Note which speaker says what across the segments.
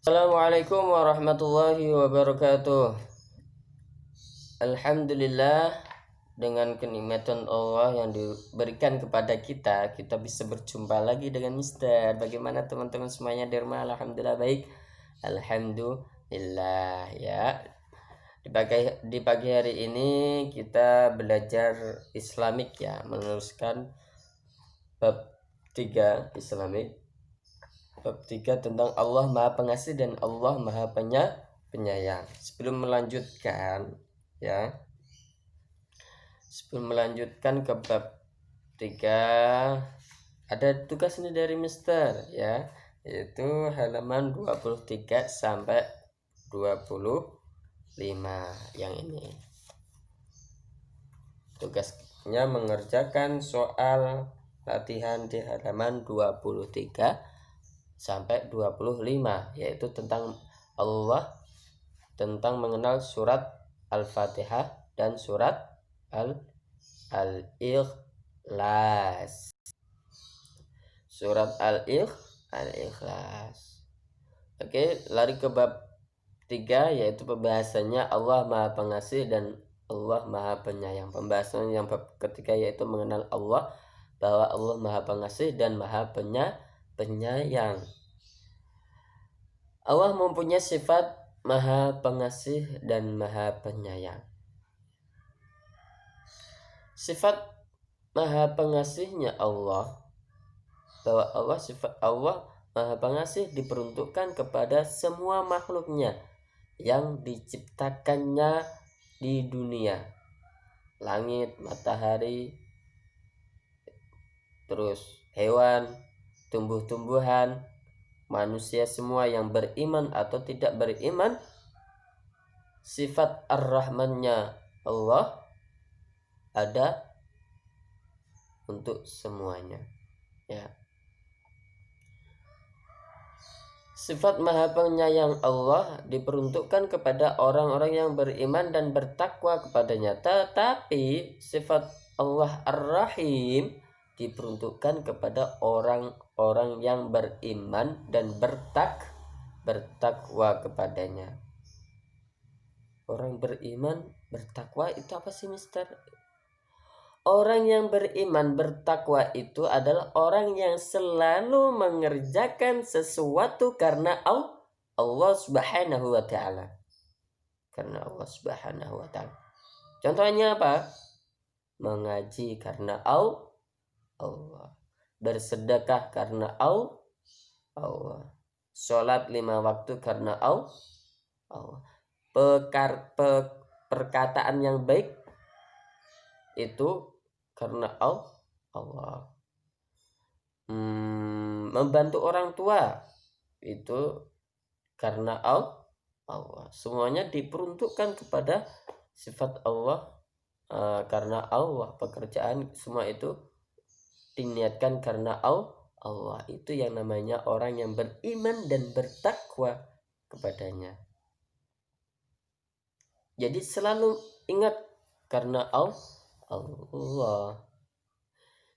Speaker 1: Assalamualaikum warahmatullahi wabarakatuh. Alhamdulillah, dengan kenikmatan Allah yang diberikan kepada kita, kita bisa berjumpa lagi dengan Mister. Bagaimana teman-teman semuanya di rumah? Alhamdulillah baik. Alhamdulillah ya. Di pagi hari ini kita belajar Islamik ya, meneruskan bab 3 Islamik. Bab 3 tentang Allah Maha Pengasih dan Allah Maha Penyayang. Sebelum melanjutkan ke bab 3, ada tugas ini dari Mister ya, yaitu halaman 23 sampai 25 yang ini. Tugasnya mengerjakan soal latihan di halaman 23 sampai 25, yaitu tentang Allah, tentang mengenal surat Al-Fatihah dan surat Al-Ikhlas. Surat Al-Ikhlas. Oke, lari ke bab 3, yaitu pembahasannya Allah Maha Pengasih dan Allah Maha Penyayang. Pembahasan yang bab ketiga yaitu mengenal Allah, bahwa Allah Maha Pengasih dan Maha Penyayang. Allah mempunyai sifat Maha Pengasih dan Maha Penyayang. Sifat Maha Pengasihnya Allah, bahwa sifat Allah Maha Pengasih diperuntukkan kepada semua makhluknya yang diciptakannya di dunia, langit, matahari, terus hewan, tumbuh-tumbuhan, manusia semua yang beriman atau tidak beriman. Sifat Ar-Rahmannya Allah ada untuk semuanya ya. Sifat Maha Penyayang Allah diperuntukkan kepada orang-orang yang beriman dan bertakwa kepadanya. Tetapi sifat Allah Ar-Rahim diperuntukkan kepada orang-orang yang beriman dan bertakwa kepadanya. Orang beriman bertakwa itu apa sih, Mister? Orang yang beriman bertakwa itu adalah orang yang selalu mengerjakan sesuatu karena Allah Subhanahu wa taala. Karena Allah Subhanahu wa taala. Contohnya apa? Mengaji karena Allah. Bersedekah karena Allah. Sholat 5 waktu karena Allah. Perkataan yang baik itu karena Allah. Membantu orang tua itu karena Allah. Semuanya diperuntukkan kepada sifat Allah, karena Allah. Pekerjaan semua itu diniatkan karena Allah. Itu yang namanya orang yang beriman dan bertakwa kepadanya. Jadi selalu ingat karena Allah.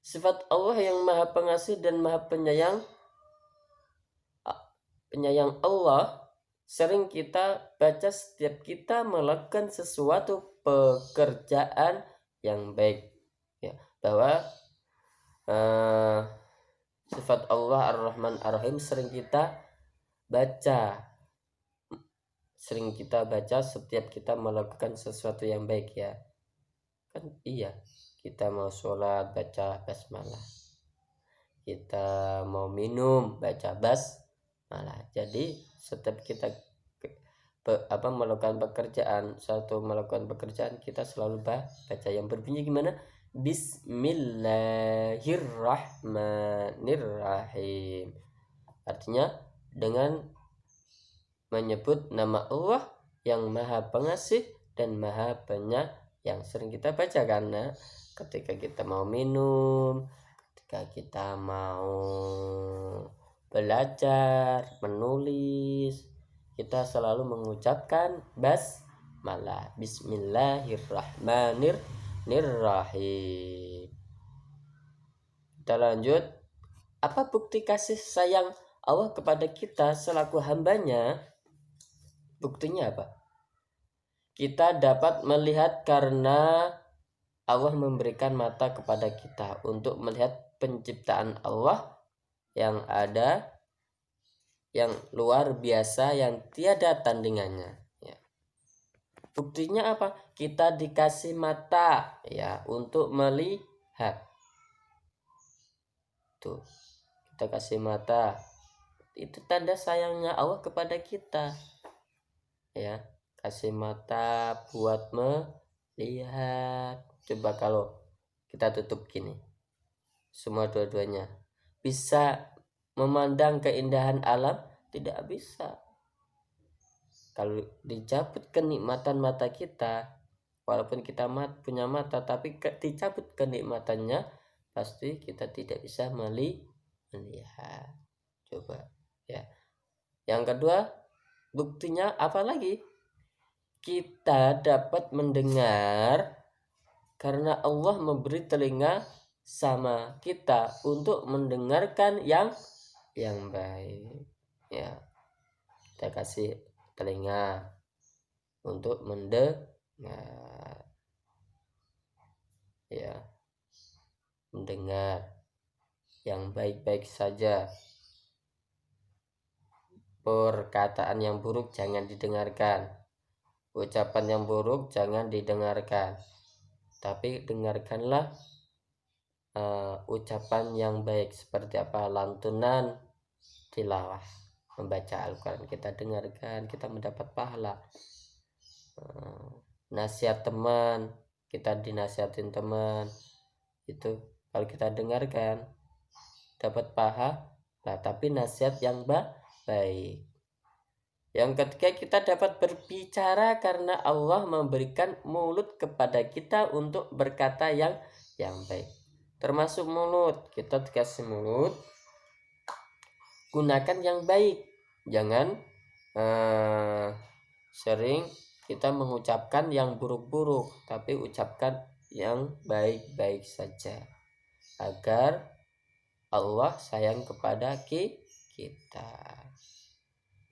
Speaker 1: Sifat Allah yang Maha Pengasih dan Maha Penyayang Allah sering kita baca setiap kita melakukan sesuatu pekerjaan yang baik ya, bahwa sifat Allah Ar-Rahman Ar-Rahim sering kita baca setiap kita melakukan sesuatu yang baik ya. Kan iya, kita mau sholat baca basmalah, kita mau minum baca basmalah. Jadi setiap kita melakukan pekerjaan kita selalu baca yang berbunyi gimana? Bismillahirrahmanirrahim. Artinya dengan menyebut nama Allah yang Maha Pengasih dan Maha Penyayang. Sering kita baca karena ketika kita mau minum, ketika kita mau belajar, menulis, kita selalu mengucapkan basmalah, Bismillahirrahmanirrahim. Kita lanjut. Apa bukti kasih sayang Allah kepada kita selaku hambanya. Buktinya apa? Kita dapat melihat karena Allah memberikan mata kepada kita untuk melihat penciptaan Allah yang ada, yang luar biasa, yang tiada tandingannya. Ya. Buktinya apa? Kita dikasih mata ya untuk melihat. Tuh, kita kasih mata. Itu tanda sayangnya Allah kepada kita. Ya, kasih mata buat melihat. Coba kalau kita tutup gini, semua dua-duanya, bisa memandang keindahan alam? Tidak bisa. Kalau dicabut kenikmatan mata kita, walaupun kita punya mata, tapi dicabut kenikmatannya, pasti kita tidak bisa melihat. Coba ya. Yang kedua, buktinya apa lagi? Kita dapat mendengar karena Allah memberi telinga sama kita untuk mendengarkan yang baik. Ya, kita kasih telinga untuk mendengar. Ya, mendengar yang baik-baik saja. Perkataan yang buruk jangan didengarkan. Ucapan yang buruk jangan didengarkan. Tapi dengarkanlah ucapan yang baik, seperti apa? Lantunan tilawah, membaca Al-Quran, kita dengarkan, kita mendapat pahala. Nasihat teman, kita dinasihatin teman, itu kalau kita dengarkan dapat pahala. Tapi nasihat yang baik. Yang ketiga, kita dapat berbicara karena Allah memberikan mulut kepada kita untuk berkata yang baik. Termasuk mulut, kita dikasih mulut, gunakan yang baik. Jangan sering kita mengucapkan yang buruk-buruk, tapi ucapkan yang baik-baik saja, agar Allah sayang kepada kita.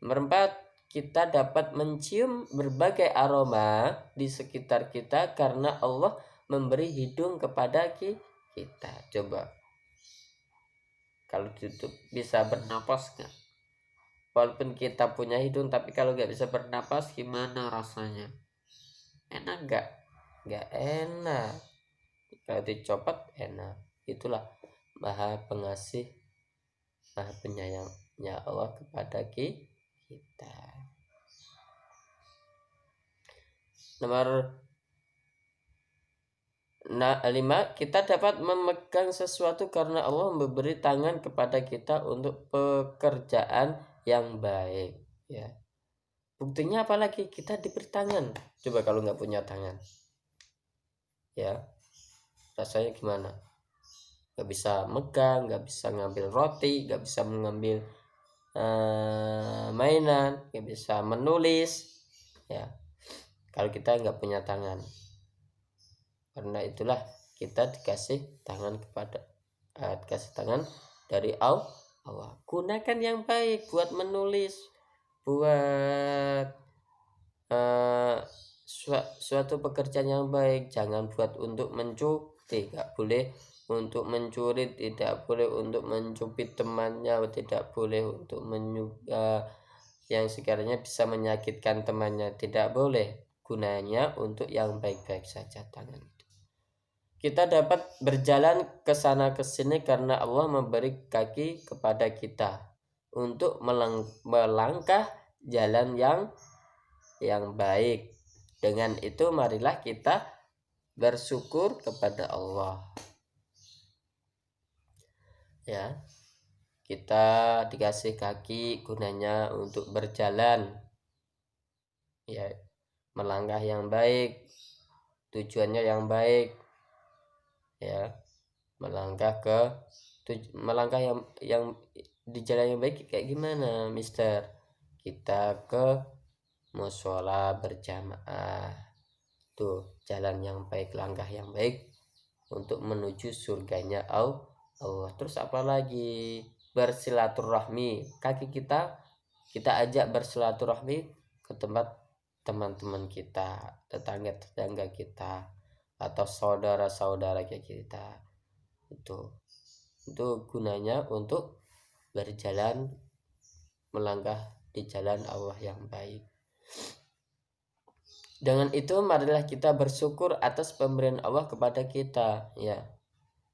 Speaker 1: Nomor 4, kita dapat mencium berbagai aroma di sekitar kita karena Allah memberi hidung kepada kita. Coba, kalau tutup bisa bernapas nggak? Walaupun kita punya hidung, tapi kalau nggak bisa bernapas, gimana rasanya? Enak nggak? Nggak enak. Kalau dicopot enak. Itulah Maha Pengasih, Maha Penyayangnya Allah kepada kita. Nomor 5, kita dapat memegang sesuatu karena Allah memberi tangan kepada kita untuk pekerjaan yang baik. Ya. Buktinya apalagi? Kita diberi tangan. Coba kalau nggak punya tangan, ya rasanya gimana? Nggak bisa megang, nggak bisa ngambil roti, nggak bisa mengambil mainan, nggak bisa menulis. Ya, kalau kita nggak punya tangan. Karena itulah kita dikasih tangan dikasih tangan dari Allah. Gunakan yang baik buat menulis, buat suatu pekerjaan yang baik. Jangan buat untuk mencuri, tidak boleh untuk mencuri, tidak boleh untuk mencubit temannya, tidak boleh untuk yang sekiranya bisa menyakitkan temannya, tidak boleh. Gunanya untuk yang baik-baik saja tangan itu. Kita dapat berjalan ke sana ke sini karena Allah memberi kaki kepada kita untuk melangkah jalan yang baik. Dengan itu marilah kita bersyukur kepada Allah. Ya. Kita dikasih kaki gunanya untuk berjalan. Ya, melangkah yang baik, tujuannya yang baik. Ya, melangkah yang di jalan yang baik kayak gimana, Mister? Kita ke mushola berjamaah. Tuh, jalan yang baik, langkah yang baik untuk menuju surganya Allah. Terus apa lagi? bersilaturahmi. Kaki kita ajak bersilaturahmi ke tempat teman-teman kita, tetangga-tetangga kita, atau saudara-saudara kita. Itu gunanya untuk berjalan, melangkah di jalan Allah yang baik. Dengan itu marilah kita bersyukur atas pemberian Allah kepada kita, ya.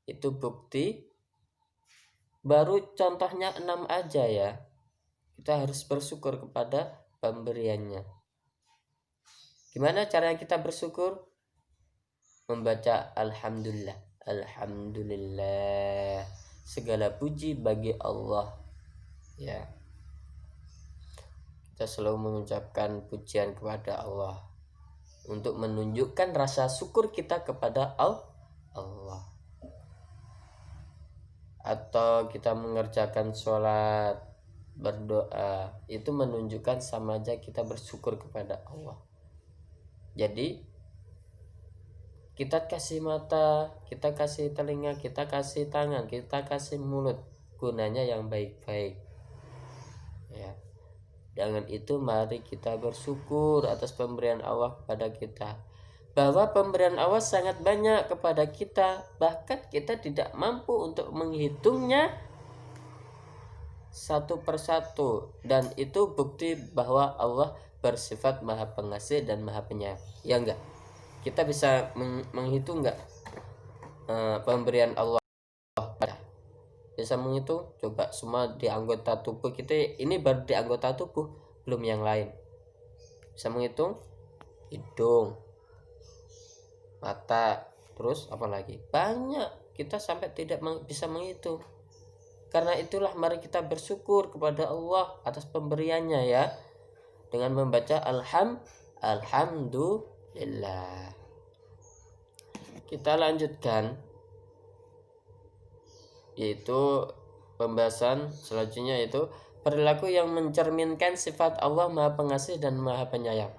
Speaker 1: Itu bukti. Baru contohnya 6 aja ya. Kita harus bersyukur kepada pemberiannya. Gimana caranya kita bersyukur? Membaca alhamdulillah. Alhamdulillah. Segala puji bagi Allah. Ya. Kita selalu mengucapkan pujian kepada Allah untuk menunjukkan rasa syukur kita kepada Allah. Atau kita mengerjakan sholat, berdoa, itu menunjukkan sama aja kita bersyukur kepada Allah. Jadi kita kasih mata, kita kasih telinga, kita kasih tangan, kita kasih mulut, gunanya yang baik-baik, ya. Dengan itu mari kita bersyukur atas pemberian Allah kepada kita, bahwa pemberian Allah sangat banyak kepada kita, bahkan kita tidak mampu untuk menghitungnya satu persatu. Dan itu bukti bahwa Allah bersifat maha pengasih dan maha penyayang, ya enggak? Kita bisa menghitung enggak pemberian Allah? Bisa menghitung? Coba semua di anggota tubuh kita, ini baru di anggota tubuh, belum yang lain. Bisa menghitung? Hidung, mata, terus apa lagi? Banyak, kita sampai tidak bisa menghitung. Karena itulah mari kita bersyukur kepada Allah atas pemberiannya, ya, dengan membaca alhamdulillah. Kita lanjutkan, yaitu pembahasan selanjutnya, yaitu perilaku yang mencerminkan sifat Allah maha pengasih dan maha penyayang.